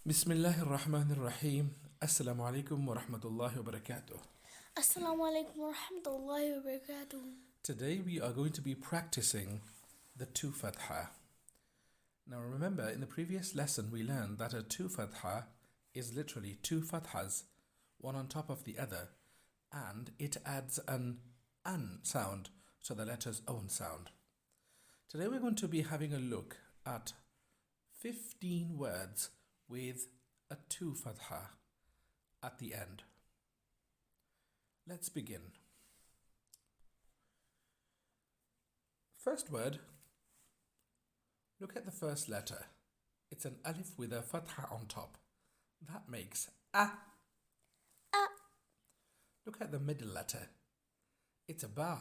Bismillahir Rahmanir Rahim. Assalamu alaikum wa rahmatullahi wa barakatuh. Assalamu alaikum wa rahmatullahi wa barakatuh. Today we are going to be practicing the two fatha. Now remember, in the previous lesson we learned that a two fatha is literally two fathas, one on top of the other, and it adds an sound to the letter's own sound. Today we're going to be having a look at 15 words with a two fatha at the end. Let's begin. First word, look at the first letter. It's an alif with a fatha on top. That makes a. Look at the middle letter. It's a ba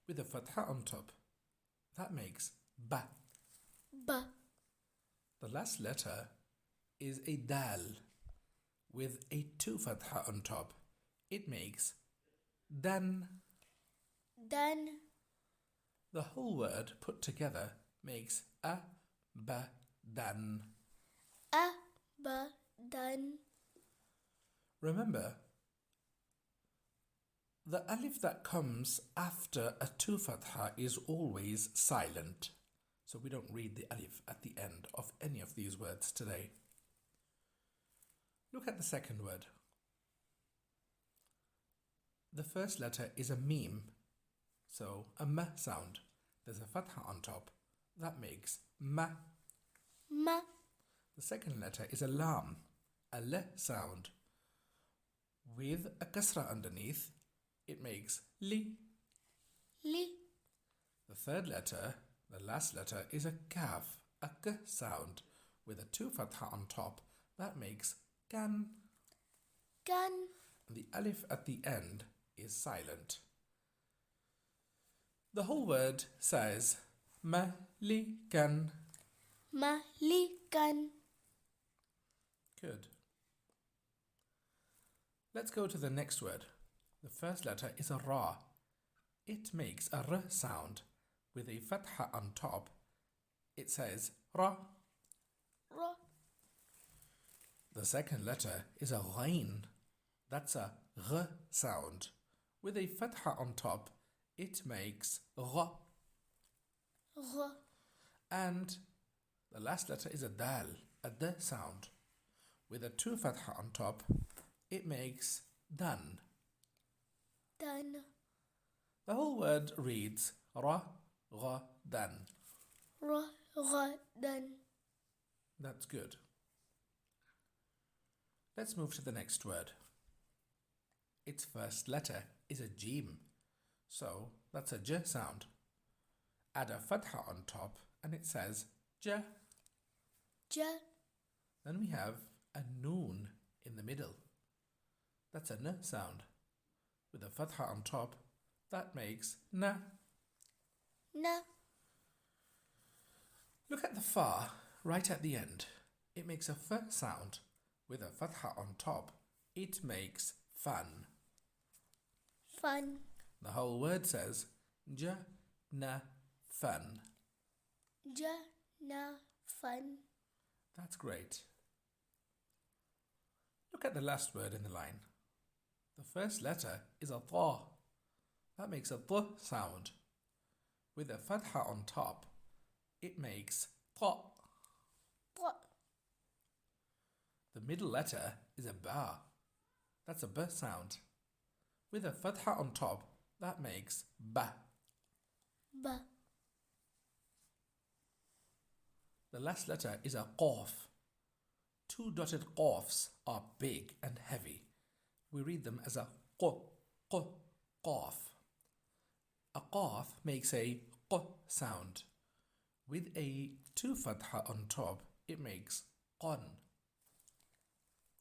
with a fatha on top. That makes ba. Ba. The last letter is a dal with a two fatha on top. It makes dan. Dan. The whole word put together makes a ba dan. Ba. Dan. Remember, the alif that comes after a two fatha is always silent. So we don't read the alif at the end of any of these words today. Look at the second word. The first letter is a meme, so a m sound. There's a fatha on top. That makes ma. Ma. The second letter is a lam, a l sound. With a kasra underneath, it makes li. Li. The third letter, the last letter, is a kaf, a k sound. With a two fatha on top, that makes kan. Gan. And the alif at the end is silent. The whole word says malikan. Malikan. Good. Let's go to the next word. The first letter is a ra. It makes a r sound with a fatha on top. It says ra. Ra. The second letter is a ghain. That's a r sound. With a fatha on top, it makes gha. Ra. And the last letter is a dal, a d sound. With a two fatha on top, it makes dan. Dan. The whole word reads ra, gha, dan. Ra. Ra. Dan. That's good. Let's move to the next word. Its first letter is a jim, so that's a j sound. Add a fatha on top and it says j. Ja. Then we have a noon in the middle. That's a n sound. With a fatha on top, that makes na. Na. Look at the fa right at the end. It makes a f sound. With a fatha on top, it makes fan. Fun. The whole word says ja, na, fan. Ja. Na. Fun. That's great. Look at the last word in the line. The first letter is a tha. That makes a th sound. With a fatha on top, it makes ta. What? The middle letter is a ba. That's a b sound. With a fatha on top, that makes ba. Ba. The last letter is a qaf. Two dotted qafs are big and heavy. We read them as a q, qaf. A qaf makes a q sound. With a two fatha on top, it makes qan.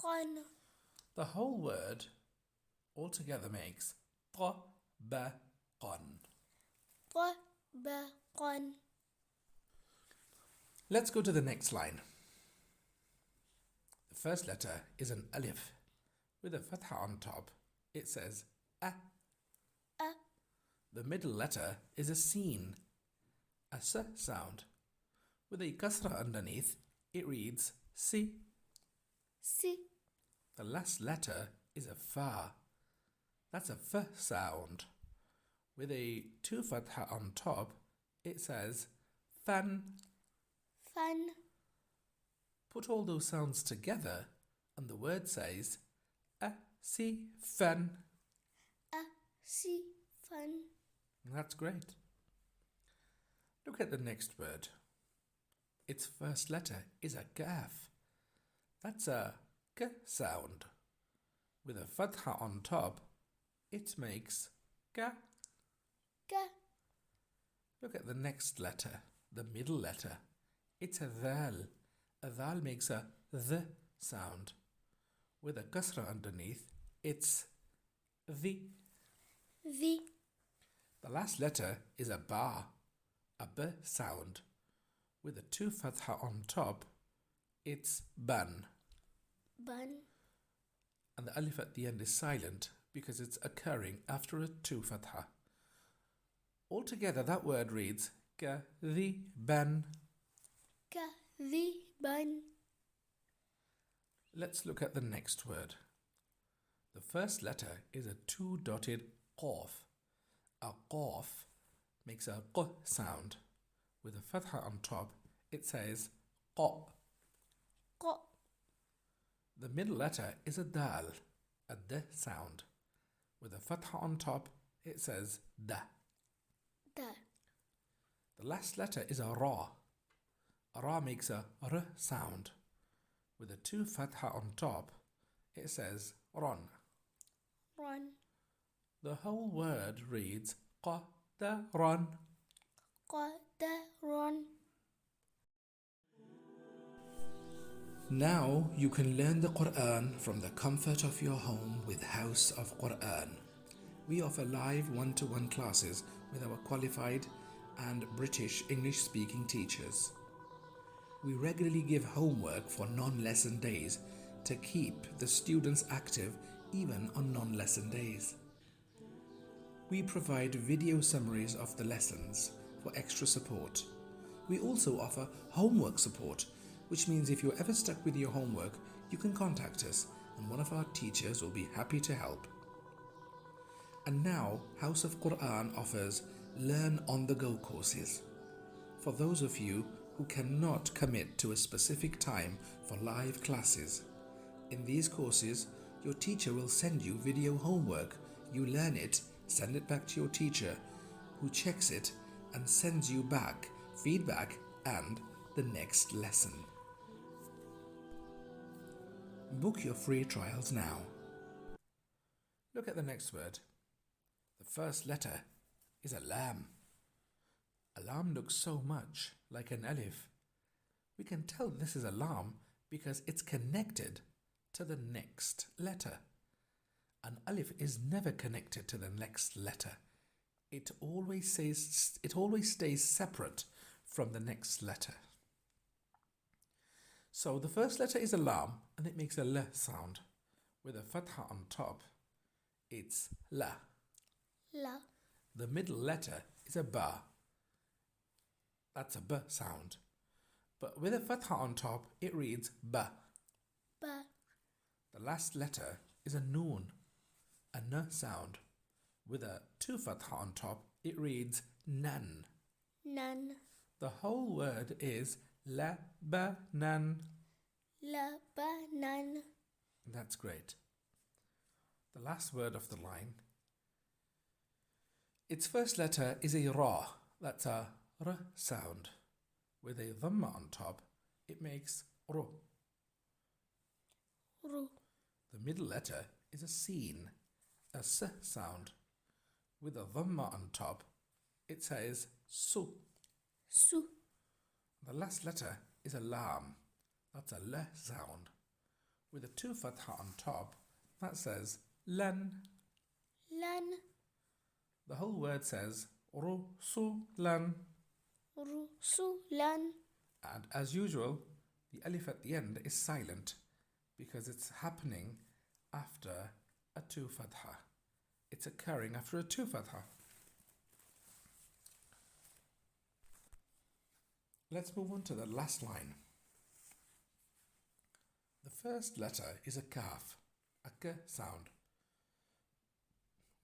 Qan. The whole word altogether makes qa, ba, qan. Qa. Ba. Qan. Let's go to the next line. The first letter is an alif. With a fatha on top, it says a. The middle letter is a sin, a s sound. With a kasra underneath, it reads si. Si. The last letter is a fa. That's a f sound. With a two fatha on top, it says fan. Fan. Put all those sounds together and the word says si fan. Si. Fan. That's great. Look at the next word. Its first letter is a kaf. That's a k sound. With a fatha on top, it makes ka. Ka. Look at the next letter, the middle letter. It's a dhal. A dhal makes a th sound. With a kasra underneath, it's the. The. The last letter is a ba, a b sound. With a two fatha on top, it's ban. Bun. And the alif at the end is silent because it's occurring after a two fatha. Altogether, that word reads ka the ban. Ka. The. Bun. Let's look at the next word. The first letter is a two-dotted qaf. A qaf makes a q sound. With a fatha on top, it says qa. Qa. The middle letter is a dal, a d sound. With a fatha on top, it says da. Da. The last letter is a ra. A ra makes a r sound. With a two fatha on top, it says ron. Run. The whole word reads qadaran. Qadaran. Now you can learn the Quran from the comfort of your home with House of Quran. We offer live one-to-one classes with our qualified and British English-speaking teachers. We regularly give homework for non-lesson days to keep the students active even on non-lesson days. We provide video summaries of the lessons for extra support. We also offer homework support, which means if you're ever stuck with your homework, you can contact us and one of our teachers will be happy to help. And now, House of Quran offers Learn on the Go courses. For those of you who cannot commit to a specific time for live classes, in these courses, your teacher will send you video homework. You learn it, send it back to your teacher, who checks it and sends you back feedback and the next lesson. Book your free trials now. Look at the next word. The first letter is a lam. A lam looks so much like an alif. We can tell this is a lam because it's connected to the next letter. An alif is never connected to the next letter. It always stays separate from the next letter. So the first letter is a lam and it makes a l sound. With a fatha on top, it's la. La. The middle letter is a ba. That's a b sound. But with a fatha on top, it reads ba. Ba. The last letter is a noon, a n sound. With a two fatha on top, it reads nan. Nan. The whole word is la ba nan. La. Ba. Nan. That's great. The last word of the line. Its first letter is a ra. That's a r sound. With a dhamma on top, it makes ru. Ru. The middle letter is a sin, a s sound. With a dhamma on top, it says su. Su. The last letter is a lam. That's a l sound. With a two fatha on top, that says lan. Lan. The whole word says rusulan. Rusulan. And as usual, the alif at the end is silent because it's happening after a two fatha. It's occurring after a two fatha. Let's move on to the last line. The first letter is a kaf, a k sound,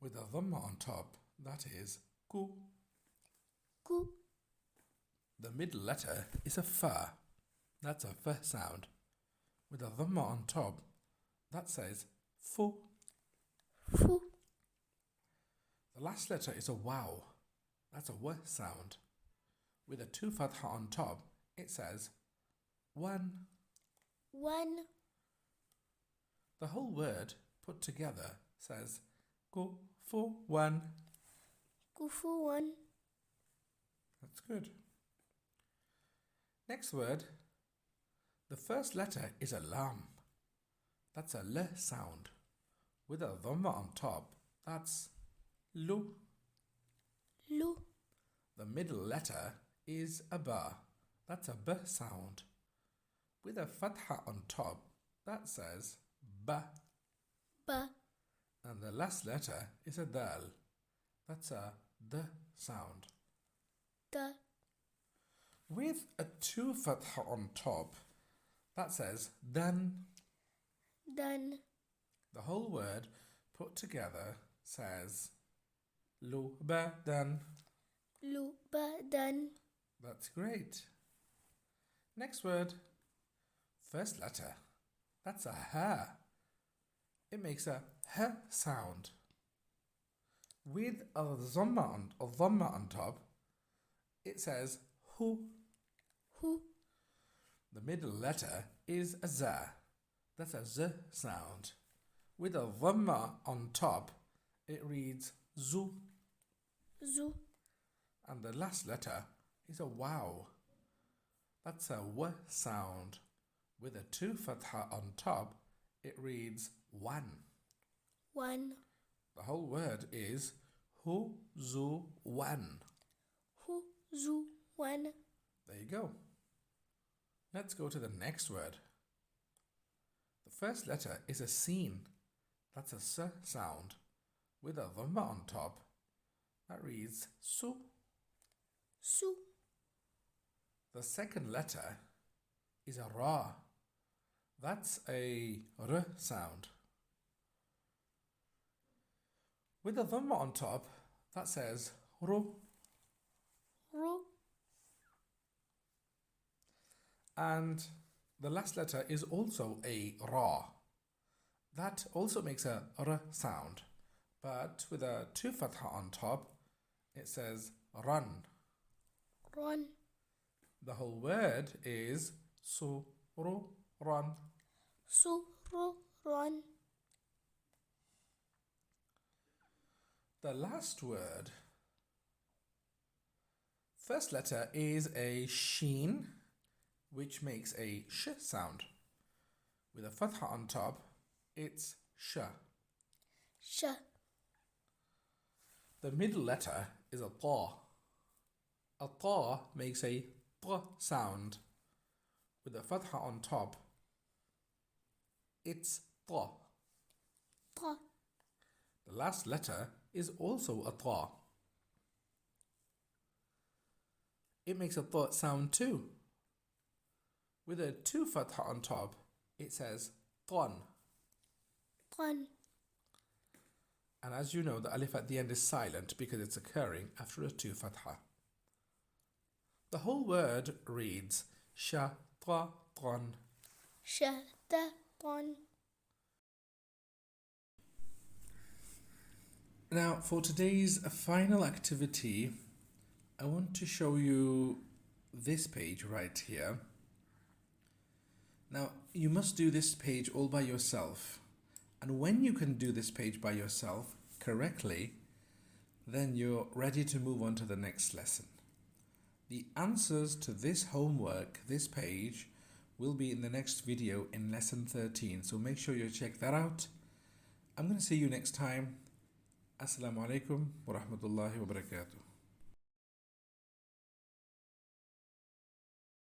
with a dhamma on top, that is ku. Ku. The middle letter is a fa, that's a f sound, with a dhamma on top, that says fu. Fu. The last letter is a waw, that's a w sound, with a 2 fatha on top, it says one. One. The whole word put together says ku fu one. Kufu. One. That's good. Next word, the first letter is a lam. That's a l sound, with a dhamma on top, that's lu. Lu. The middle letter is a ba. That's a b sound, with a fatha on top, that says ba. Ba. And the last letter is a dal. That's a d sound, Da. with a 2 fatha on top, that says dan. Dan. The whole word put together says lu ba dan. Lu. Ba. Dan. That's great. Next word, first letter, that's a ha. It makes a h sound, with a dhamma on top, it says hu. Hu. The middle letter is a za. That's a z sound. With a dhamma on top, it reads zu. Zu. And the last letter is a waw. That's a w sound. With a 2 fatha on top, it reads one. One. The whole word is hu zu wan. Hu. Zu. One. There you go. Let's go to the next word. The first letter is a sin. That's a s sound, with a dhamma on top, that reads su. Su. The second letter is a ra. That's a r sound, with a dhamma on top, that says ru. Ru. And the last letter is also a ra. That also makes a r sound, but with a 2 fatha on top, it says run. Run. The whole word is su ru run. Su. Ru. Run. The last word, first letter is a sheen, which makes a sh sound. With a fatha on top, it's sh. Sh. The middle letter is a ta. A ta makes a t sound. With a fatha on top, it's ta. Ta. The last letter is also a ta. It makes a ta sound too. With a 2 fatha on top, it says ton. Ton. And as you know, the alif at the end is silent because it's occurring after a 2 fatha. The whole word reads sha ta ton. Sha. Ta. Ton. Now, for today's final activity, I want to show you this page right here. Now, you must do this page all by yourself. And when you can do this page by yourself correctly, then you're ready to move on to the next lesson. The answers to this homework, this page, will be in the next video in lesson 13. So make sure you check that out. I'm going to see you next time. Assalamu alaikum wa rahmatullahi wa barakatuh.